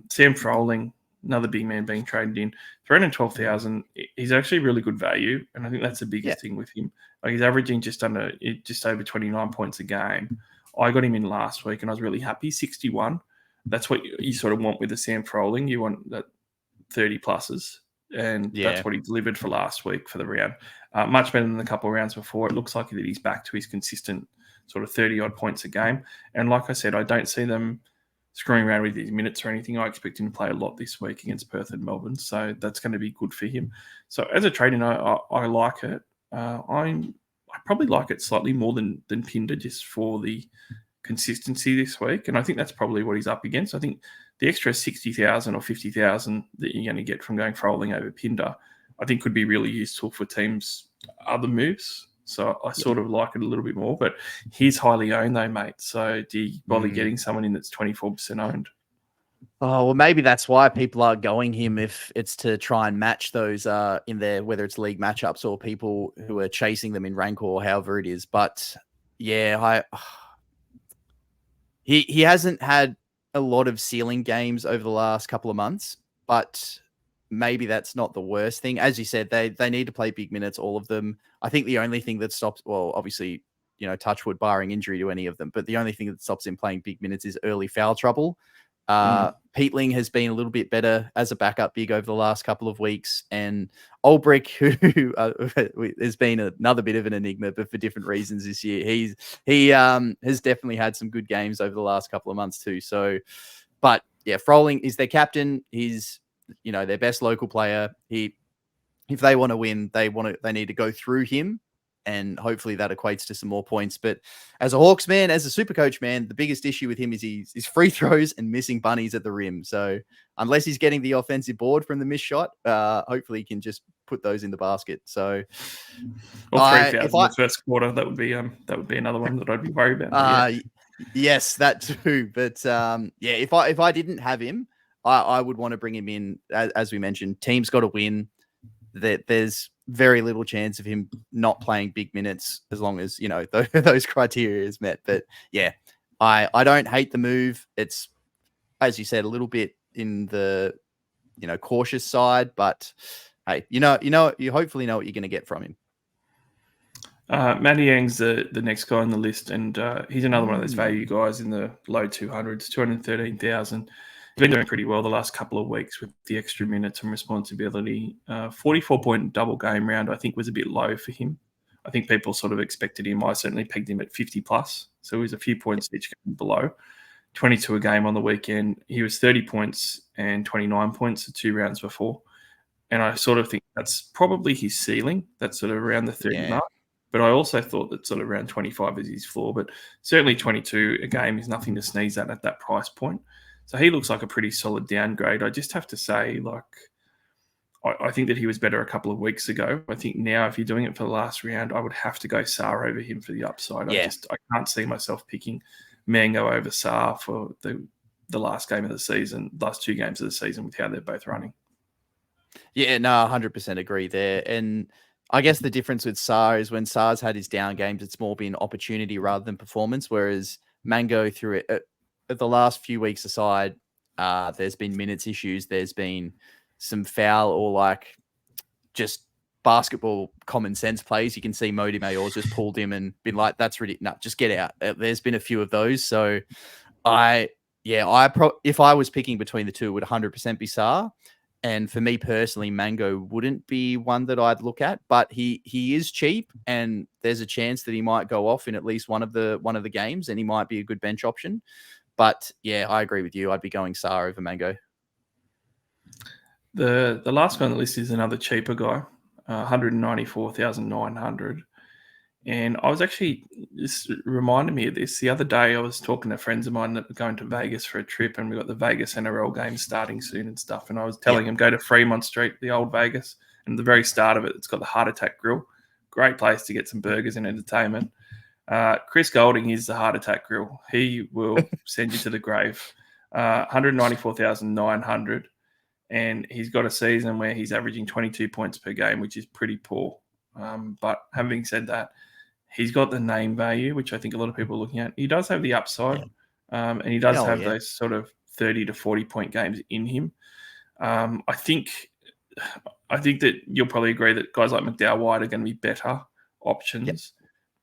Sam Froling, another big man being traded in, 312,000. He's actually really good value, and I think that's the biggest thing with him. Like, he's averaging just over 29 points a game. I got him in last week, and I was really happy. 61. That's what you sort of want with a Sam Froling. You want that 30 pluses, and that's what he delivered for last week for the round. Much better than the couple of rounds before. It looks like that he's back to his consistent sort of 30-odd points a game. And like I said, I don't see them screwing around with his minutes or anything. I expect him to play a lot this week against Perth and Melbourne, so that's going to be good for him. So as a trading, I like it. I probably like it slightly more than Pinder just for the consistency this week. And I think that's probably what he's up against. I think the extra 60,000 or 50,000 that you're going to get from going Froling over Pinder, I think could be really useful for teams' other moves. So I sort of like it a little bit more, but he's highly owned though, mate. So do you bother getting someone in that's 24% owned? Oh, well, maybe that's why people are going him, if it's to try and match those in there, whether it's league matchups or people who are chasing them in rank or however it is. But yeah, he hasn't had a lot of ceiling games over the last couple of months, but maybe that's not the worst thing. As you said, they need to play big minutes, all of them. I think the only thing that stops, well, obviously, touch wood, barring injury to any of them, but the only thing that stops him playing big minutes is early foul trouble. Peatling has been a little bit better as a backup big over the last couple of weeks, and Olbrick, who has been another bit of an enigma, but for different reasons this year. He has definitely had some good games over the last couple of months too. So, but yeah, Froling is their captain. He's their best local player. If they want to win, they need to go through him. And hopefully that equates to some more points. But as a Hawks man, as a super coach man, the biggest issue with him is his free throws and missing bunnies at the rim. So unless he's getting the offensive board from the missed shot, hopefully he can just put those in the basket. So, or 3,000 in the first quarter, that would be another one that I'd be worried about. Yes, that too. But if I didn't have him, I would want to bring him in. As we mentioned, team's got to win. That there's very little chance of him not playing big minutes as long as those criteria is met. But yeah, I don't hate the move. It's, as you said, a little bit in the cautious side, but hey, you hopefully know what you're going to get from him. Matty Yang's the next guy on the list, and he's another one of those value guys in the low 200s, 213,000. He's been doing pretty well the last couple of weeks with the extra minutes and responsibility. 44-point double game round, I think, was a bit low for him. I think people sort of expected him. I certainly pegged him at 50 plus, so he was a few points each game below. 22 a game on the weekend. He was 30 points and 29 points the 2 rounds before. And I sort of think that's probably his ceiling. That's sort of around the 30 mark. But I also thought that sort of around 25 is his floor. But certainly 22 a game is nothing to sneeze at that price point. So he looks like a pretty solid downgrade. I just have to say, I think that he was better a couple of weeks ago. I think now, if you're doing it for the last round, I would have to go Saar over him for the upside. Yeah. I can't see myself picking Mango over Saar for the last game of the season, last 2 games of the season with how they're both running. Yeah, no, 100% agree there. And I guess the difference with Saar is when Saar's had his down games, it's more been opportunity rather than performance, whereas Mango through it, the last few weeks aside, there's been minutes issues. There's been some foul or just basketball common sense plays. You can see Modi Mayor's just pulled him and been like, "That's ridiculous. No, just get out." There's been a few of those. So if I was picking between the two, it would 100% be Saar. And for me personally, Mango wouldn't be one that I'd look at, but he is cheap, and there's a chance that he might go off in at least one of the games, and he might be a good bench option. But yeah, I agree with you. I'd be going Saar over Mango. The last guy on the list is another cheaper guy, 194,900. And I was actually, this reminded me of this. The other day I was talking to friends of mine that were going to Vegas for a trip, and we got the Vegas NRL game starting soon and stuff. And I was telling them, go to Fremont Street, the old Vegas. And at the very start of it, it's got the Heart Attack Grill. Great place to get some burgers and entertainment. Chris Golding is the Heart Attack Grill. He will send you to the grave. 194,900. And he's got a season where he's averaging 22 points per game, which is pretty poor. But having said that, he's got the name value, which I think a lot of people are looking at. He does have the upside, and he does have those sort of 30 to 40-point games in him. I think that you'll probably agree that guys like McDowell White are going to be better options,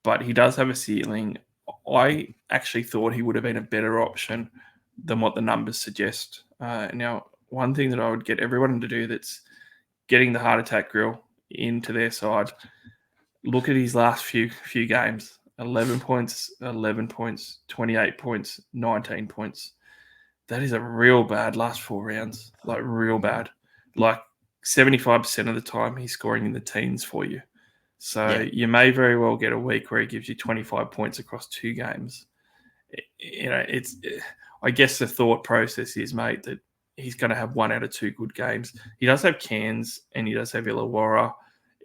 but he does have a ceiling. I actually thought he would have been a better option than what the numbers suggest. Now, one thing that I would get everyone to do that's getting the Heart Attack Grill into their side, look at his last few games. 11 points, 11 points, 28 points, 19 points. That is a real bad last 4 rounds, real bad. 75% of the time he's scoring in the teens for you. So you may very well get a week where he gives you 25 points across 2 games. It's. I guess the thought process is, mate, that he's going to have 1 out of 2 good games. He does have Cairns and he does have Illawarra.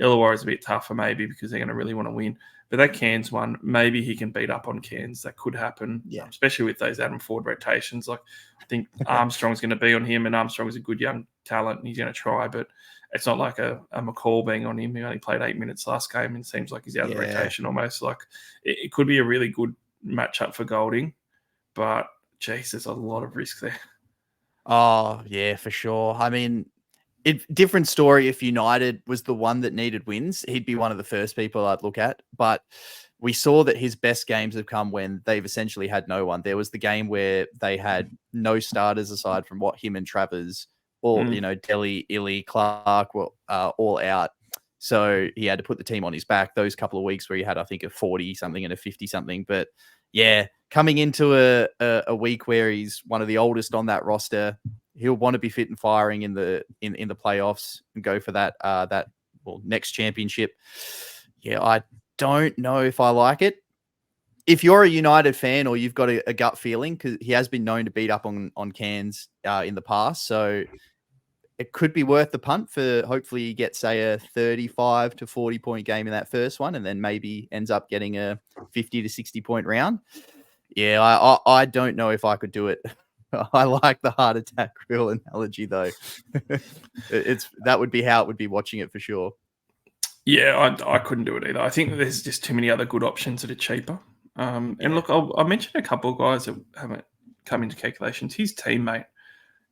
Illawarra is a bit tougher maybe because they're going to really want to win. But that Cairns one, maybe he can beat up on Cairns. That could happen, especially with those Adam Ford rotations. Like, I think Armstrong's going to be on him, and Armstrong's a good young talent, and he's going to try. But it's not like a McCall being on him. He only played 8 minutes last game, and seems like he's out of the rotation almost. Like, it could be a really good matchup for Golding, but geez, there's a lot of risk there. Oh, yeah, for sure. I mean, different story if United was the one that needed wins. He'd be one of the first people I'd look at. But we saw that his best games have come when they've essentially had no one. There was the game where they had no starters aside from him and Travers, or, Delhi, Illy, Clark were all out. So he had to put the team on his back those couple of weeks where he had, I think, a 40-something and a 50-something. But yeah, coming into a week where he's one of the oldest on that roster, he'll want to be fit and firing in the playoffs and go for that next championship. Yeah, I don't know if I like it. If you're a United fan or you've got a gut feeling, because he has been known to beat up on Cairns in the past, so it could be worth the punt for hopefully he gets, say, a 35 to 40 point game in that first one, and then maybe ends up getting a 50 to 60 point round. Yeah, I don't know if I could do it. I like the heart attack grill analogy, though. That would be how it would be watching it for sure. Yeah, I couldn't do it either. I think there's just too many other good options that are cheaper. And look, I'll mention a couple of guys that haven't come into calculations. His teammate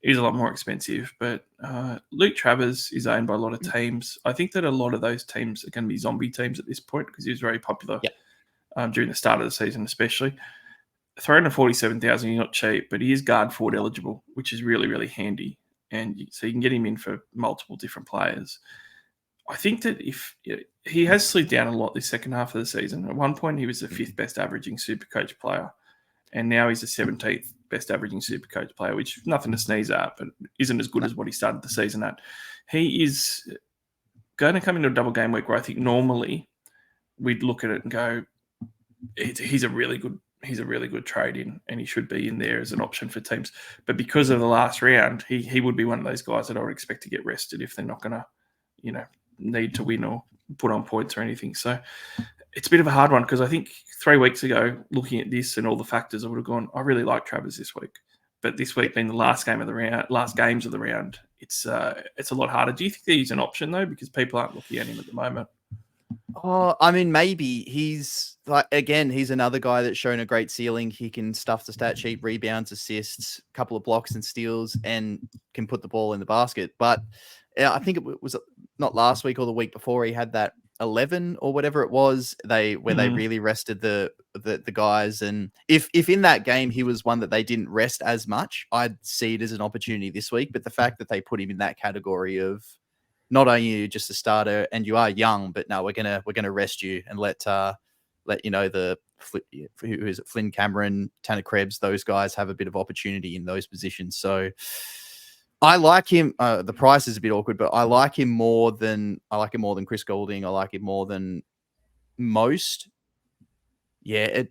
is a lot more expensive, but Luke Travers is owned by a lot of teams. I think that a lot of those teams are going to be zombie teams at this point because he was very popular during the start of the season, especially. 347,000, he's not cheap, but he is guard forward eligible, which is really, really handy. And so you can get him in for multiple different players. I think that if he has slid down a lot this second half of the season. At one point, he was the 5th best averaging Supercoach player, and now he's the 17th best averaging Supercoach player, which is nothing to sneeze at, but isn't as good as what he started the season at. He is going to come into a double game week where I think normally we'd look at it and go, he's a really good trade in, and he should be in there as an option for teams. But because of the last round, he would be one of those guys that I would expect to get rested if they're not going to, need to win or put on points or anything. So it's a bit of a hard one because I think 3 weeks ago, looking at this and all the factors, I would have gone, I really like Travers this week. But this week being the last games of the round, it's a lot harder. Do you think he's an option though, because people aren't looking at him at the moment? Oh, I mean, maybe he's another guy that's shown a great ceiling. He can stuff the stat sheet, rebounds, assists, a couple of blocks and steals, and can put the ball in the basket. But I think it was not last week or the week before he had that 11 or whatever it was. They really rested the guys, and if in that game he was one that they didn't rest as much, I'd see it as an opportunity this week. But the fact that they put him in that category of not only you just a starter and you are young, but no, we're gonna rest you and let the who is it, Flynn Cameron, Tanner Krebs, those guys have a bit of opportunity in those positions. So I like him. The price is a bit awkward, but I like him more than Chris Goulding. I like him more than most. Yeah,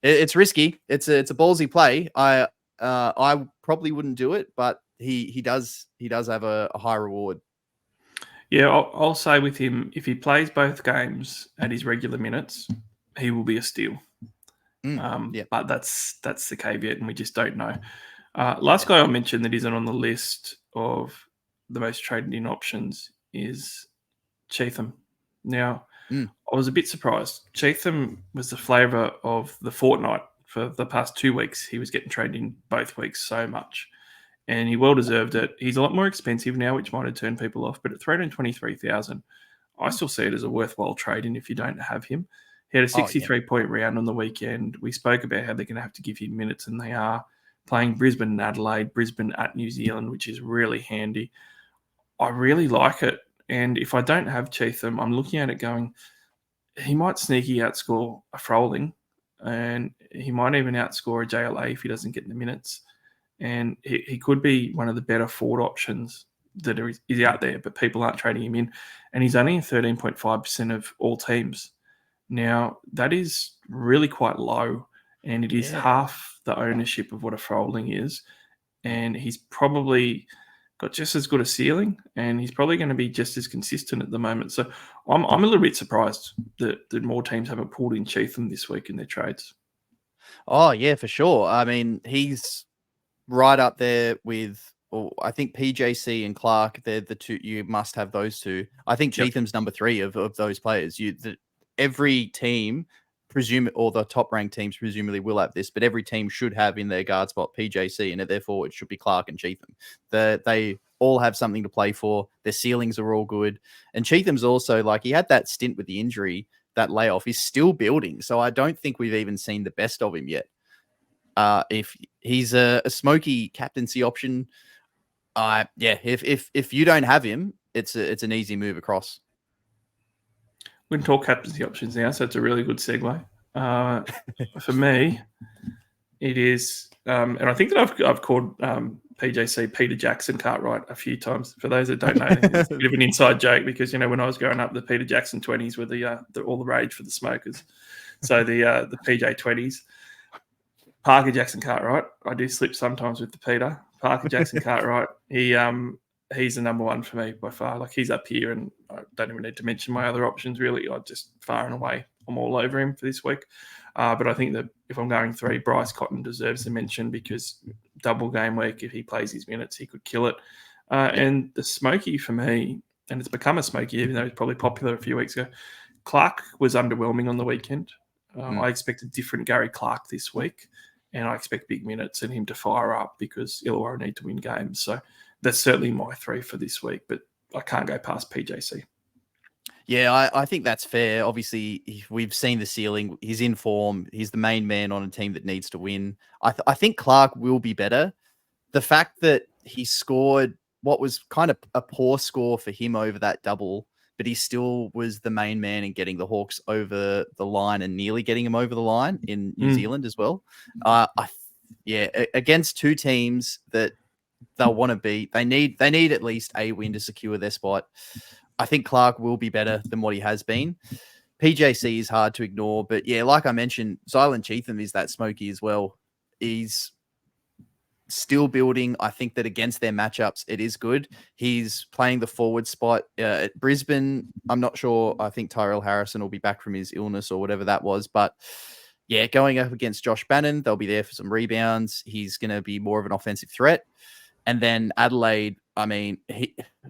it's risky. It's a ballsy play. I probably wouldn't do it, but he does have a high reward. Yeah, I'll say with him, if he plays both games at his regular minutes, he will be a steal. But that's the caveat, and we just don't know. Last guy I'll mention that isn't on the list of the most traded in options is Cheatham. Now, I was a bit surprised. Cheatham was the flavour of the fortnight for the past 2 weeks. He was getting traded in both weeks so much. And he well deserved it. He's a lot more expensive now, which might have turned people off. But at 323,000, I still see it as a worthwhile trade in if you don't have him. He had a 63-point round on the weekend. We spoke about how they're going to have to give him minutes, and they are playing Brisbane and Adelaide, Brisbane at New Zealand, which is really handy. I really like it. And if I don't have Cheatham, I'm looking at it going, he might sneaky outscore a Froling, and he might even outscore a JLA if he doesn't get the minutes. And he could be one of the better forward options that is out there, but people aren't trading him in. And he's only in 13.5% of all teams. Now, that is really quite low, and it is half the ownership of what a Froling is. And he's probably got just as good a ceiling, and he's probably going to be just as consistent at the moment. So I'm a little bit surprised that more teams haven't pulled in Cheatham this week in their trades. Oh, yeah, for sure. I mean, he's right up there with, I think PJC and Clark, they're the two. You must have those two. I think Cheatham's number 3 of those players. Every team, or the top ranked teams presumably will have this, but every team should have in their guard spot PJC, and therefore it should be Clark and Cheatham. They all have something to play for. Their ceilings are all good. And Cheatham's also, like, he had that stint with the injury, that layoff. He's still building. So I don't think we've even seen the best of him yet. If he's a smoky captaincy option, if you don't have him, it's an easy move across. We can talk captaincy options now, so it's a really good segue. For me, it is, and I think that I've called PJC Peter Jackson Cartwright a few times. For those that don't know, it's a bit of an inside joke because, you know, when I was growing up, the Peter Jackson 20s were all the rage for the smokers. So the PJ 20s. Parker Jackson Cartwright. I do slip sometimes with the Peter. Parker Jackson Cartwright. He's the number one for me by far. Like, he's up here, and I don't even need to mention my other options, really. I just far and away, I'm all over him for this week. But I think that if I'm going 3, Bryce Cotton deserves a mention because double game week, if he plays his minutes, he could kill it. And the smoky for me, and it's become a smoky, even though it's probably popular a few weeks ago, Clark was underwhelming on the weekend. I expect a different Gary Clark this week, and I expect big minutes and him to fire up because Illawarra need to win games. So that's certainly my 3 for this week, but I can't go past PJC. Yeah, I think that's fair. Obviously, we've seen the ceiling. He's in form. He's the main man on a team that needs to win. I think Clark will be better. The fact that he scored what was kind of a poor score for him over that double, but he still was the main man in getting the Hawks over the line and nearly getting him over the line in New Zealand as well. Against two teams that they'll want to beat, they need at least a win to secure their spot. I think Clark will be better than what he has been. PJC is hard to ignore, but yeah, like I mentioned, Zylan Cheatham is that smoky as well. He's still building. I think that against their matchups, it is good. He's playing the forward spot at Brisbane. I'm not sure. I think Tyrell Harrison will be back from his illness or whatever that was. But yeah, going up against Josh Bannon, they'll be there for some rebounds. He's going to be more of an offensive threat. And then Adelaide, I mean,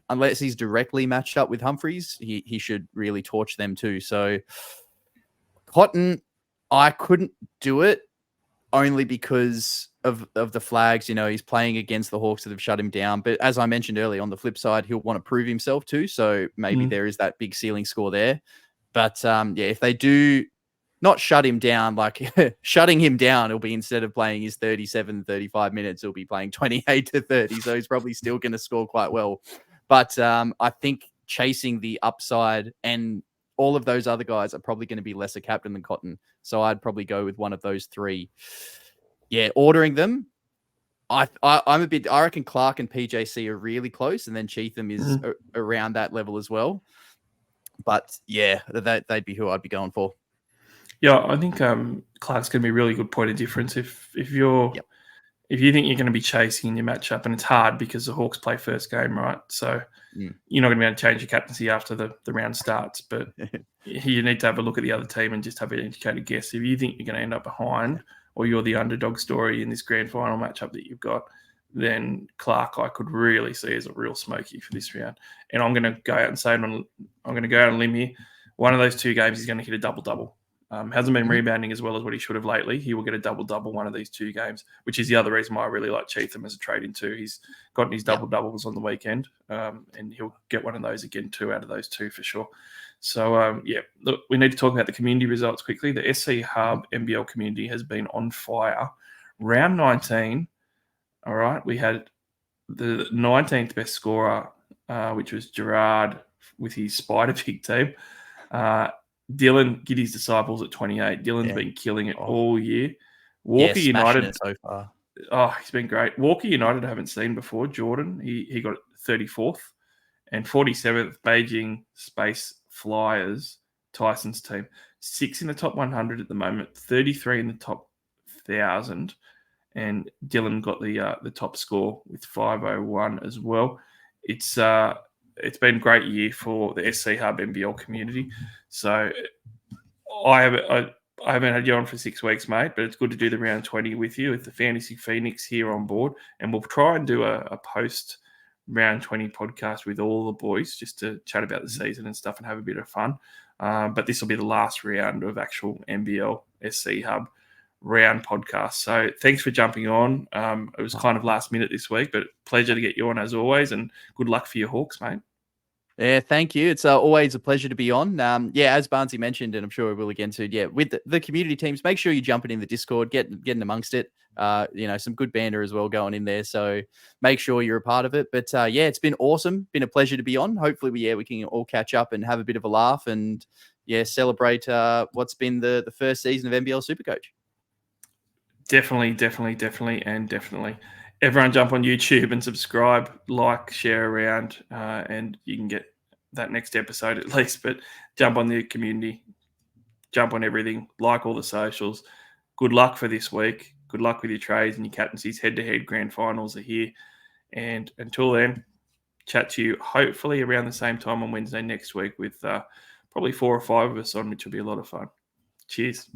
unless he's directly matched up with Humphreys, he should really torch them too. So Cotton, I couldn't do it only because of the flags. You know, he's playing against the Hawks that have shut him down. But as I mentioned earlier, on the flip side, he'll want to prove himself too. So maybe there is that big ceiling score there. But if they do not shut him down, like shutting him down, it'll be instead of playing his 37, 35 minutes, he'll be playing 28 to 30. So he's probably still going to score quite well. But I think chasing the upside and all of those other guys are probably going to be lesser captain than Cotton. So I'd probably go with one of those 3. Yeah, ordering them. I reckon Clark and PJC are really close, and then Cheatham is around that level as well. But yeah, they'd be who I'd be going for. Yeah, I think Clark's going to be a really good point of difference if you think you're going to be chasing in your matchup, and it's hard because the Hawks play first game, right? So you're not going to be able to change your captaincy after the round starts, but you need to have a look at the other team and just have an educated guess. If you think you're going to end up behind, or you're the underdog story in this grand final matchup that you've got, then Clark I could really see as a real smoky for this round. And I'm going to go out and say, I'm going to go out on a limb here. One of those 2 games he's going to hit a double-double. Hasn't been rebounding as well as what he should have lately. He will get a double-double one of these 2 games, which is the other reason why I really like Cheatham as a trade-in too. He's gotten his double-doubles on the weekend, and he'll get one of those again, 2 out of those 2 for sure. So, look, we need to talk about the community results quickly. The SC Hub NBL community has been on fire. Round 19, all right, we had the 19th best scorer, which was Gerard with his Spider Pig team. Dylan Giddy's disciples at 28. Dylan's been killing it all year. Walker United so far. he's been great. Walker United I haven't seen before. Jordan, he got 34th and 47th. Beijing Space Flyers, Tyson's team, 6 in the top 100 at the moment, 33 in the top 1,000, and Dylan got the top score with 501 as well. It's been a great year for the SC Hub NBL community. So I haven't had you on for 6 weeks, mate, but it's good to do the round 20 with you with the Fantasy Phoenix here on board. And we'll try and do a post round 20 podcast with all the boys just to chat about the season and stuff and have a bit of fun. But this will be the last round of actual NBL SC Hub round podcast. So thanks for jumping on. It was kind of last minute this week, but pleasure to get you on as always, and good luck for your Hawks, mate. Yeah, thank you. It's always a pleasure to be on. As Barnesy mentioned, and I'm sure we will again soon. Yeah, with the community teams, make sure you jump in the Discord, getting amongst it. Some good banter as well going in there. So make sure you're a part of it. But it's been awesome. Been a pleasure to be on. Hopefully, we can all catch up and have a bit of a laugh and celebrate what's been the first season of NBL Supercoach. Definitely. Everyone jump on YouTube and subscribe, like, share around, and you can get that next episode at least. But jump on the community, jump on everything, like all the socials. Good luck for this week. Good luck with your trades and your captaincies. Head-to-head grand finals are here. And until then, chat to you hopefully around the same time on Wednesday next week with probably 4 or 5 of us on, which will be a lot of fun. Cheers.